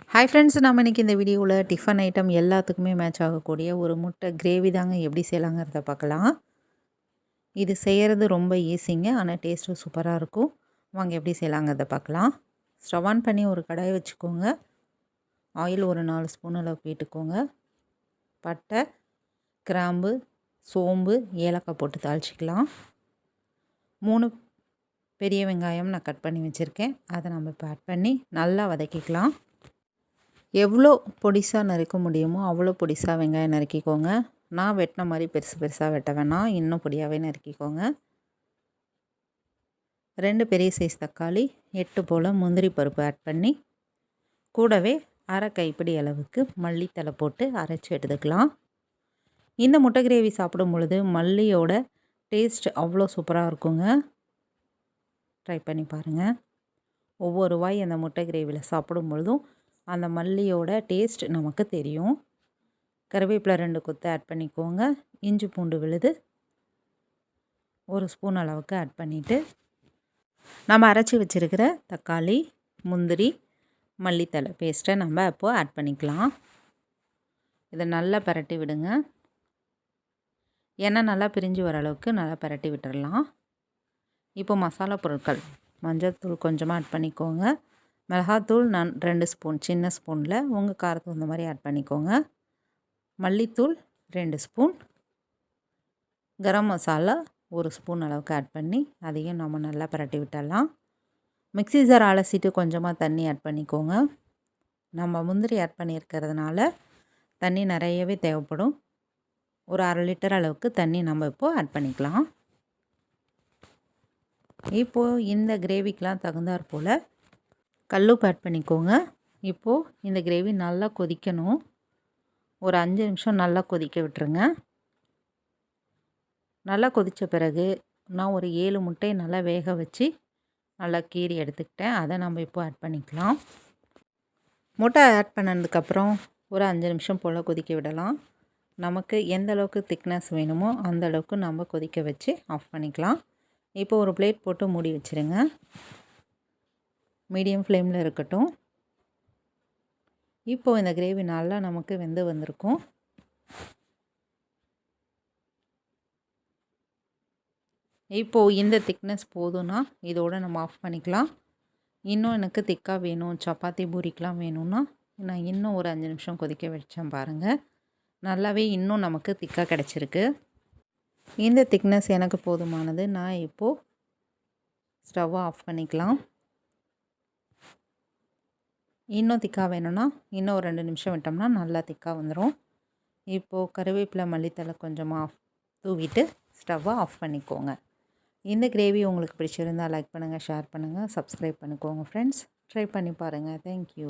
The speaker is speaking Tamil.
ஹாய் ஃப்ரெண்ட்ஸ், நம்ம இன்றைக்கி இந்த வீடியோவில் டிஃபன் ஐட்டம் எல்லாத்துக்குமே மேட்ச் ஆகக்கூடிய ஒரு முட்டை கிரேவி தாங்க எப்படி செய்யலாங்கிறத பார்க்கலாம். இது செய்கிறது ரொம்ப ஈஸிங்க, ஆனால் டேஸ்ட்டும் சூப்பராக இருக்கும். வாங்க எப்படி செய்யலாங்கிறத பார்க்கலாம். ஸ்டவ் ஆன் பண்ணி ஒரு கடாய் வச்சுக்கோங்க. ஆயில் ஒரு 4 ஸ்பூன் அளவுக்கு விட்டுக்கோங்க. பட்டை, கிராம்பு, சோம்பு, ஏலக்காய் போட்டு தாளிச்சிக்கலாம். 3 பெரிய வெங்காயம் நான் கட் பண்ணி வச்சுருக்கேன். அதை நம்ம இப்போ ஆட் பண்ணி நல்லா வதக்கிக்கலாம். எவ்வளோ பொடிசாக நறுக்க முடியுமோ அவ்வளோ பொடிசாக வெங்காயம் நறுக்கிக்கோங்க. நான் வெட்டின மாதிரி பெருசு பெருசாக வெட்ட வேணாம், இன்னும் பொடியாகவே நறுக்கிக்கோங்க. 2 பெரிய சைஸ் தக்காளி, 8 போல் முந்திரி பருப்பு ஆட் பண்ணி கூடவே அரை கைப்பிடி அளவுக்கு மல்லித்தலை போட்டு அரைச்சி எடுத்துக்கலாம். இந்த முட்டை கிரேவி சாப்பிடும் பொழுது மல்லியோட டேஸ்ட் அவ்வளோ சூப்பராக இருக்குங்க. ட்ரை பண்ணி பாருங்கள். ஒவ்வொரு வாய் அந்த முட்டை கிரேவியில் சாப்பிடும் பொழுதும் அந்த மல்லியோட டேஸ்ட் நமக்கு தெரியும். கருவேப்பிலை 2 கொத்து ஆட் பண்ணிக்கோங்க. இஞ்சி பூண்டு விழுது 1 ஸ்பூன் அளவுக்கு ஆட் பண்ணிவிட்டு நம்ம அரைச்சி வச்சுருக்கிற தக்காளி, முந்திரி, மல்லித்தலை பேஸ்ட்டை நம்ம அப்போது ஆட் பண்ணிக்கலாம். இதை நல்லா பரட்டி விடுங்க. எண்ணெய் நல்லா பிரிஞ்சு வர அளவுக்கு நல்லா பரட்டி விட்டுடலாம். இப்போ மசாலா பொருட்கள், மஞ்சள் தூள் கொஞ்சமாக ஆட் பண்ணிக்கோங்க. மிளகாத்தூள் நான் 2 ஸ்பூன், சின்ன ஸ்பூனில் உங்கள் காரத்துக்கு தகுந்த மாதிரி ஆட் பண்ணிக்கோங்க. மல்லித்தூள் 2 ஸ்பூன், கரம் மசாலா 1 ஸ்பூன் அளவுக்கு ஆட் பண்ணி அதையும் நம்ம நல்லா பரட்டி விட்டுடலாம். மிக்ஸி ஜார் அலசிட்டு கொஞ்சமாக தண்ணி ஆட் பண்ணிக்கோங்க. நம்ம முந்திரி ஆட் பண்ணியிருக்கிறதுனால தண்ணி நிறையவே தேவைப்படும். ஒரு 1/2 லிட்டர் அளவுக்கு தண்ணி நம்ம இப்போது ஆட் பண்ணிக்கலாம். இப்போது இந்த கிரேவிக்கெலாம் தகுந்தாற் போல் கல்லுப்பு ஆட் பண்ணிக்கோங்க. இப்போது இந்த கிரேவி நல்லா கொதிக்கணும். ஒரு 5 நிமிஷம் நல்லா கொதிக்க விட்டுருங்க. நல்லா கொதித்த பிறகு நான் ஒரு 7 முட்டையை நல்லா வேக வச்சு நல்லா கீறி எடுத்துக்கிட்டேன். அதை நம்ம இப்போ ஆட் பண்ணிக்கலாம். முட்டை ஆட் பண்ணதுக்கப்புறம் ஒரு 5 நிமிஷம் போல் கொதிக்க விடலாம். நமக்கு எந்த அளவுக்கு திக்னஸ் வேணுமோ அந்த அளவுக்கு நம்ம கொதிக்க வச்சு ஆஃப் பண்ணிக்கலாம். இப்போ ஒரு பிளேட் போட்டு மூடி வச்சுருங்க. மீடியம் ஃப்ளேமில் இருக்கட்டும். இப்போது இந்த கிரேவி நல்லா நமக்கு வெந்து வந்திருக்கும். இப்போது இந்த திக்னஸ் போதும்னா இதோடு நம்ம ஆஃப் பண்ணிக்கலாம். இன்னும் எனக்கு திக்காக வேணும், சப்பாத்தி பூரிக்கெலாம் வேணும்னா நான் இன்னும் ஒரு 5 நிமிஷம் கொதிக்க வச்சேன் பாருங்கள். நல்லாவே இன்னும் நமக்கு திக்காக கிடச்சிருக்கு. இந்த திக்னஸ் எனக்கு போதுமானது. நான் இப்போது ஸ்டவ்வை ஆஃப் பண்ணிக்கலாம். இன்னும் திக்காக வேணும்னா இன்னும் ஒரு 2 நிமிஷம் விட்டோம்னா நல்லா திக்காக வந்துடும். இப்போது கருவேப்பிலை, மல்லித்தலை கொஞ்சமாக தூவிட்டு ஸ்டவ்வை ஆஃப் பண்ணிக்கோங்க. இந்த கிரேவி உங்களுக்கு பிடிச்சிருந்தால் லைக் பண்ணுங்கள், ஷேர் பண்ணுங்கள், சப்ஸ்கிரைப் பண்ணிக்கோங்க ஃப்ரெண்ட்ஸ். ட்ரை பண்ணி பாருங்கள். தேங்க்யூ.